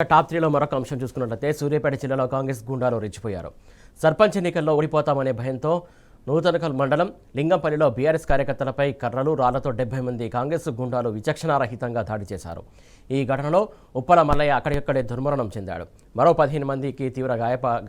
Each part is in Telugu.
టాప్ 3లో మరొక అంశం చూసుకున్నట్లయితే సూర్యాపేట జిల్లాలో కాంగ్రెస్ గుండాలు రెచ్చిపోయారు. సర్పంచ్ ఎన్నికల్లో ఓడిపోతామనే భయంతో నూతనకల్ మండలం లింగంపల్లిలో బీఆర్ఎస్ కార్యకర్తలపై కర్రలు రాళ్లతో 70 మంది కాంగ్రెస్ గుండాలు విచక్షణారహితంగా దాడి చేశారు. ఈ ఘటనలో ఉప్పల మల్లయ్య అక్కడికక్కడే దుర్మరణం చెందాడు. మరో 15 మందికి తీవ్ర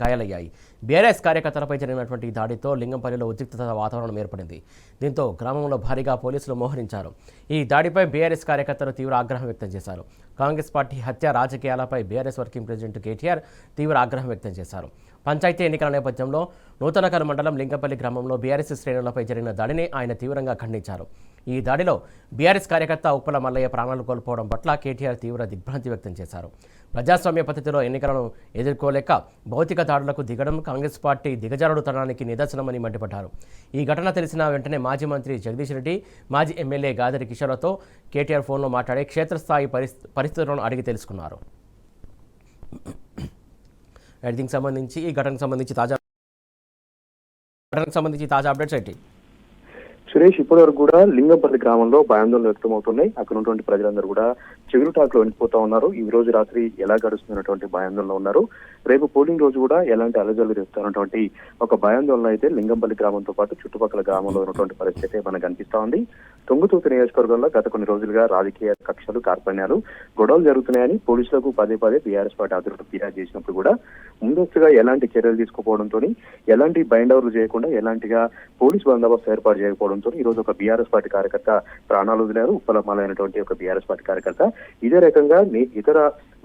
గాయాలయ్యాయి. బీఆర్ఎస్ కార్యకర్తలపై జరిగినటువంటి దాడితో లింగంపల్లిలో ఉద్రిక్తత వాతావరణం ఏర్పడింది. దీంతో గ్రామంలో భారీగా పోలీసులు మోహరించారు. ఈ దాడిపై బీఆర్ఎస్ కార్యకర్తలు తీవ్ర ఆగ్రహం వ్యక్తం చేశారు. కాంగ్రెస్ పార్టీ హత్య రాజకీయాలపై బీఆర్ఎస్ వర్కింగ్ ప్రెసిడెంట్ కేటీఆర్ తీవ్ర ఆగ్రహం వ్యక్తం చేశారు. పంచాయతీ ఎన్నికల నేపథ్యంలో నూతనకల్ మండలం లింగంపల్లి గ్రామంలో బీఆర్ఎస్ శ్రేణులపై జరిగిన దాడిని ఆయన తీవ్రంగా ఖండించారు. ఈ దాడిలో బీఆర్ఎస్ కార్యకర్త ఉప్పల మల్లయ్య ప్రాణాలు కోల్పోవడం పట్ల కేటీఆర్ తీవ్ర దిగ్భ్రాంతి వ్యక్తం చేశారు. ప్రజాస్వామ్య పద్ధతిలో ఎన్నికలను ఎదుర్కోలేక భౌతిక దాడులకు దిగడం కాంగ్రెస్ పార్టీ దిగజారుడుతనానికి నిదర్శనమని మండిపడ్డారు. ఈ ఘటన తెలిసిన వెంటనే మాజీ మంత్రి జగదీష్ రెడ్డి, మాజీ ఎమ్మెల్యే గాదరి కిషోర్లతో కేటీఆర్ ఫోన్లో మాట్లాడి క్షేత్రస్థాయి పరిస్థితులను అడిగి తెలుసుకున్నారు. దీనికి సంబంధించి ఈ ఘటనకు సంబంధించి తాజా అప్డేట్స్ ఏంటి? సురేష్, ఇప్పటి వరకు కూడా లింగంపల్లి గ్రామంలో భయాందోళనలు వ్యక్తమవుతున్నాయి. అక్కడ ఉన్నటువంటి ప్రజలందరూ కూడా చిగురుటాకులో వణికిపోతా ఉన్నారు. ఈ రోజు రాత్రి ఎలా గడుస్తున్నటువంటి భయాందోళనలో ఉన్నారు. రేపు పోలింగ్ రోజు కూడా ఎలాంటి అలజడులు రేపుతున్నటువంటి ఒక భయాందోళన అయితే లింగంపల్లి గ్రామంతో పాటు చుట్టుపక్కల గ్రామంలో ఉన్నటువంటి పరిస్థితి మనకు కనిపిస్తా ఉంది. తుంగతుర్తి నియోజకవర్గంలో గత కొన్ని రోజులుగా రాజకీయ కక్షలు, కార్పణ్యాలు, గొడవలు జరుగుతున్నాయని పోలీసులకు పదే బీఆర్ఎస్ పార్టీ అధికారులు ఫిర్యాదు చేసినప్పుడు కూడా ముందస్తుగా ఎలాంటి చర్యలు తీసుకోవడంతో, ఎలాంటి బైండ్ ఓవర్లు చేయకుండా, ఎలాంటిగా పోలీసు బందోబస్తు ఏర్పాటు చేయకపోవడంతో ఈ రోజు ఒక బీఆర్ఎస్ పార్టీ కార్యకర్త ప్రాణాలు వదిలారు. ఉప్పలమాలైనటువంటి ఒక బీఆర్ఎస్ పార్టీ కార్యకర్త. ఇదే రకంగా ఇతర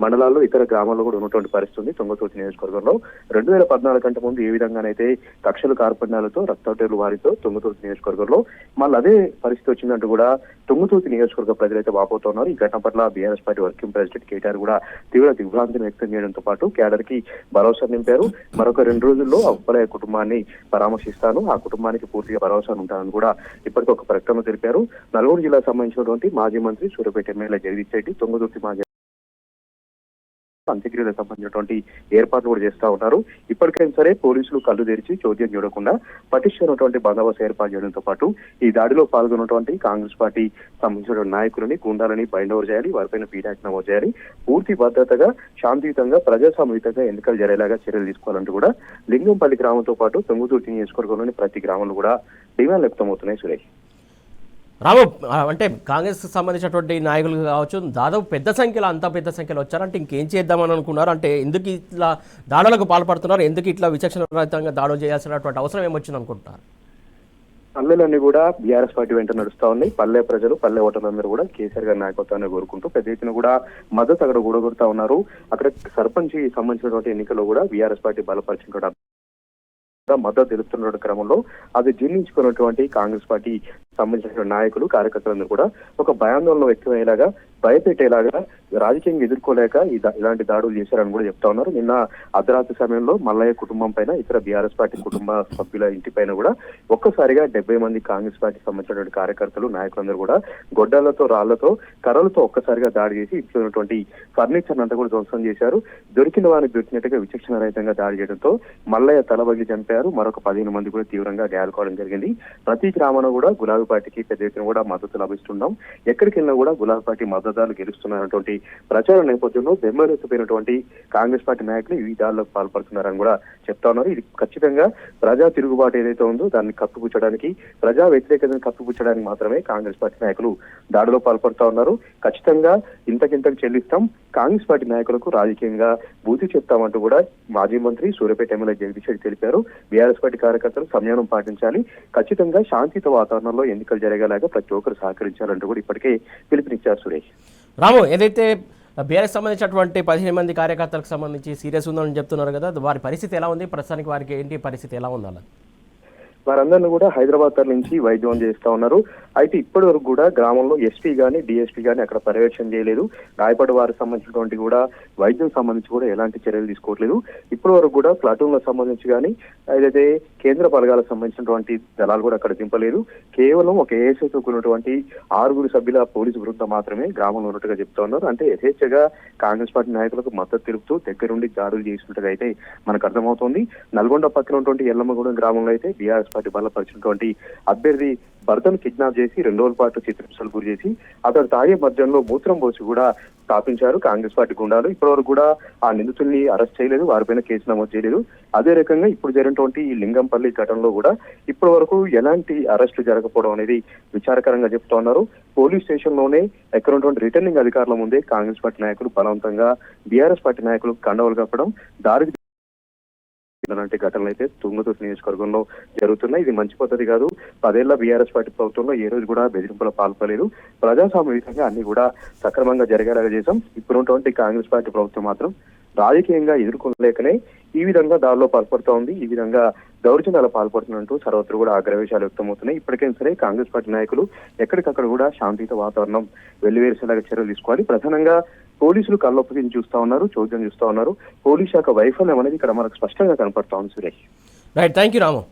మండలాల్లో, ఇతర గ్రామాల్లో కూడా ఉన్నటువంటి పరిస్థితి ఉంది. తుంగతుర్తి నియోజకవర్గంలో 2014 కంటే ముందు ఏ విధంగానైతే కక్షలు, కార్పణ్యాలతో, రక్తటేలు వారితో తుంగతుర్తి నియోజకవర్గంలో మళ్ళీ అదే పరిస్థితి వచ్చిందంటూ కూడా తుంగతుర్తి నియోజకవర్గ ప్రజలైతే వాపోతున్నారు. ఈ ఘటన పట్ల BRS party working president KTR కూడా తీవ్ర దిగ్భ్రాంతిని వ్యక్తం చేయడంతో పాటు క్యాడర్ కి భరోసా నింపారు. మరొక 2 రోజుల్లో ఆ ఉప్పలయ్య కుటుంబాన్ని పరామర్శిస్తాను, ఆ కుటుంబానికి పూర్తిగా భరోసా ఉంటానని కూడా ఇప్పటికీ ఒక ప్రకటన తెలిపారు. నల్గొండ జిల్లాకు సంబంధించినటువంటి మాజీ మంత్రి సూర్యాపేట ఎమ్మెల్యే జగదీష్ రెడ్డి, తుంగతుర్తి మాజీ అంత్యక్రియలకు సంబంధించినటువంటి ఏర్పాట్లు కూడా చేస్తా ఉన్నారు. ఇప్పటికైనా సరే పోలీసులు కళ్ళు తెరిచి చోద్యం చూడకుండా పటిష్టమైనటువంటి బందోబస్తు ఏర్పాటు చేయడంతో పాటు ఈ దాడిలో పాల్గొన్నటువంటి కాంగ్రెస్ పార్టీ సంబంధించిన నాయకులని, గుండాలని బైండ్ ఓవర్ చేయాలి, వారిపైన పీఠాక్రమం నమోదు చేయాలి, పూర్తి భద్రతగా, శాంతియుతంగా, ప్రజాస్వామ్యయుతంగా ఎన్నికలు జరిగేలాగా చర్యలు తీసుకోవాలంటూ కూడా లింగంపల్లి గ్రామంతో పాటు తుంగతుర్తి నియోజకవర్గంలోని ప్రతి గ్రామంలో కూడా డిమాండ్లు వ్యక్తమవుతున్నాయి. సురేష్, రాము, అంటే కాంగ్రెస్ సంబంధించినటువంటి నాయకులు కావచ్చు, దాదాపు అంత పెద్ద సంఖ్యలో వచ్చారంటే ఇంకేం చేద్దామని అనుకున్నారు? అంటే ఎందుకు ఇట్లా దాడులకు పాల్పడుతున్నారు? ఎందుకు ఇట్లా విచక్షణరహితంగా దాడులు చేయాల్సినటువంటి అవసరం ఏమొచ్చింది అనుకుంటున్నారు? పల్లెలన్నీ కూడా బీఆర్ఎస్ పార్టీ వెంట నడుస్తా ఉన్నాయి. పల్లె ప్రజలు, పల్లె ఓటర్లందరూ కూడా కేసీఆర్ గారి నాయకత్వాన్ని కోరుకుంటూ పెద్ద ఎత్తున కూడా మద్దతు అక్కడ కూడగొడతా ఉన్నారు. అక్కడ సర్పంచ్ సంబంధించినటువంటి ఎన్నికల్లో కూడా బీఆర్ఎస్ పార్టీ బలపరిచినటువంటి మద్దతు తెలుపుతున్న క్రమంలో అది జీర్ణించుకున్నటువంటి కాంగ్రెస్ పార్టీ సంబంధించిన నాయకులు, కార్యకర్తలందరూ కూడా ఒక భయాందోళన వ్యక్తమయ్యేలాగా, భయపెట్టేలాగా, రాజకీయంగా ఎదుర్కోలేక ఇలాంటి దాడులు చేశారని కూడా చెప్తా ఉన్నారు. నిన్న అర్ధరాత్రి సమయంలో మల్లయ్య కుటుంబం పైన, ఇతర బీఆర్ఎస్ పార్టీ కుటుంబ సభ్యుల ఇంటి పైన కూడా ఒక్కసారిగా 70 మంది కాంగ్రెస్ పార్టీ సంబంధించినటువంటి కార్యకర్తలు, నాయకులందరూ కూడా గొడ్డలతో, రాళ్లతో, కర్రలతో ఒక్కసారిగా దాడి చేసి ఇంట్లో ఉన్నటువంటి ఫర్నిచర్ అంతా కూడా ధ్వంసం చేశారు. దొరికిన వారికి దొరికినట్టుగా విచక్షణ రహితంగా దాడి చేయడంతో మల్లయ్య తలబగి చంపారు. మరొక 15 మంది కూడా తీవ్రంగా గాయాలుకోవడం జరిగింది. ప్రతి గ్రామంలో కూడా గులాబీ పార్టీకి పెద్ద ఎత్తున కూడా మద్దతు లభిస్తున్నాం. ఎక్కడికి వెళ్ళినా కూడా గులాబీ పార్టీ మద్దతుదారులు గెలుస్తున్నటువంటి ప్రచార నేపథ్యంలో బెంబేలెత్తిపోయినటువంటి కాంగ్రెస్ పార్టీ నాయకులు ఈ దాడులకు పాల్పడుతున్నారని కూడా చెప్తా ఉన్నారు. ఇది ఖచ్చితంగా ప్రజా తిరుగుబాటు ఏదైతే ఉందో దాన్ని కప్పిపుచ్చడానికి, ప్రజా వ్యతిరేకతను కప్పిపుచ్చడానికి మాత్రమే కాంగ్రెస్ పార్టీ నాయకులు దాడిలో పాల్పడుతా ఉన్నారు. ఖచ్చితంగా ఇంతకింతకు చెల్లిస్తాం, కాంగ్రెస్ పార్టీ నాయకులకు రాజకీయంగా బూతి చెప్తామంటూ కూడా మాజీ మంత్రి సూర్యాపేట ఎమ్మెల్యే జగదీష్ రెడ్డి తెలిపారు. బీఆర్ఎస్ పార్టీ కార్యకర్తలు సంయమనం పాటించాలి, ఖచ్చితంగా శాంతియుత వాతావరణంలో ఎన్నికలు జరిగేలాగా ప్రతి ఒక్కరు సహకరించాలంటూ కూడా ఇప్పటికే పిలుపునిచ్చారు. సురేష్, రాము, ఏదైతే బీఆర్ఎస్ సంబంధించినటువంటి 15 మంది కార్యకర్తలకు సంబంధించి సీరియస్ ఉందని చెప్తున్నారు కదా, వారి పరిస్థితి ఎలా ఉంది? ప్రస్తుతానికి వారికి ఏంటి పరిస్థితి ఎలా ఉండాలి? వారందరినీ కూడా హైదరాబాద్ నుంచి వైద్యం చేస్తా ఉన్నారు. అయితే ఇప్పటి వరకు కూడా గ్రామంలో ఎస్పీ గానీ, డిఎస్పీ గానీ అక్కడ పర్యవేక్షణ చేయలేదు. గాయపడి వారికి సంబంధించినటువంటి కూడా వైద్యం సంబంధించి కూడా ఎలాంటి చర్యలు తీసుకోవట్లేదు. ఇప్పటి వరకు కూడా ప్లాటూన్లకు సంబంధించి కానీ, ఏదైతే కేంద్ర బలగాలకు సంబంధించినటువంటి దళాలు కూడా అక్కడ దింపలేదు. కేవలం ఒక ఏఎస్ఐతో కూడినటువంటి 6 సభ్యుల పోలీసు బృందం మాత్రమే గ్రామంలో ఉన్నట్టుగా చెప్తా ఉన్నారు. అంటే యథేచ్ఛగా కాంగ్రెస్ పార్టీ నాయకులకు మద్దతు తెలుపుతూ దగ్గరుండి దాడులు చేసినట్టుగా అయితే మనకు అర్థమవుతోంది. నల్గొండ పక్కన ఉన్నటువంటి ఎల్లమ్మగూడెం గ్రామంలో అయితే బీఆర్ఎస్ పార్టీ బలపరిచినటువంటి అభ్యర్థి భర్తను కిడ్నాప్ చేసి 2 రోజుల పాటు చిత్రహింసలు గురి చేసి అతడు తాగే మద్యంలో మూత్రం పోసి కూడా స్థాపించారు కాంగ్రెస్ పార్టీ గుండాలు. ఇప్పటివరకు కూడా ఆ నిందితుల్ని అరెస్ట్ చేయలేదు, వారిపైన కేసు నమోదు చేయలేదు. అదే రకంగా ఇప్పుడు జరిగినటువంటి ఈ లింగంపల్లి ఘటనలో కూడా ఇప్పటి వరకు ఎలాంటి అరెస్టు జరగకపోవడం అనేది విచారకరంగా చెప్తా ఉన్నారు. పోలీస్ స్టేషన్ లోనే ఎక్కడ ఉన్నటువంటి రిటర్నింగ్ అధికారుల ముందే కాంగ్రెస్ పార్టీ నాయకులు బలవంతంగా బీఆర్ఎస్ పార్టీ నాయకులు కండవలు కప్పడం, దారికి ఇలాంటి ఘటనలు అయితే తుంగతుర్తి నియోజకవర్గంలో జరుగుతున్నాయి. ఇది మంచి పద్ధతి కాదు. 10 ఏళ్ల బీఆర్ఎస్ పార్టీ ప్రభుత్వంలో ఏ రోజు కూడా బెదిరింపుల పాల్పలేదు. ప్రజాస్వామ్యంగా అన్ని కూడా సక్రమంగా జరిగేలాగా చేశాం. ఇప్పుడున్నటువంటి కాంగ్రెస్ పార్టీ ప్రభుత్వం మాత్రం రాజకీయంగా ఎదుర్కొనలేకనే ఈ విధంగా దారిలో పాల్పడుతూ ఉంది, ఈ విధంగా దౌర్జన్యాలు పాల్పడుతున్నట్టు సర్వత్రు కూడా ఆగ్రహవేశాలు వ్యక్తమవుతున్నాయి. ఇప్పటికైనా సరే కాంగ్రెస్ పార్టీ నాయకులు ఎక్కడికక్కడ కూడా శాంతియుత వాతావరణం వెల్లివేసేలాగా చర్యలు తీసుకోవాలి. ప్రధానంగా పోలీసులు కళ్ళొప్పగించి చూస్తా ఉన్నారు, చోద్యం చూస్తా ఉన్నారు. పోలీస్ శాఖ వైఫల్యం అనేది ఇక్కడ మనకు స్పష్టంగా కనపడతా ఉంది. Suresh, right, thank you Ramu.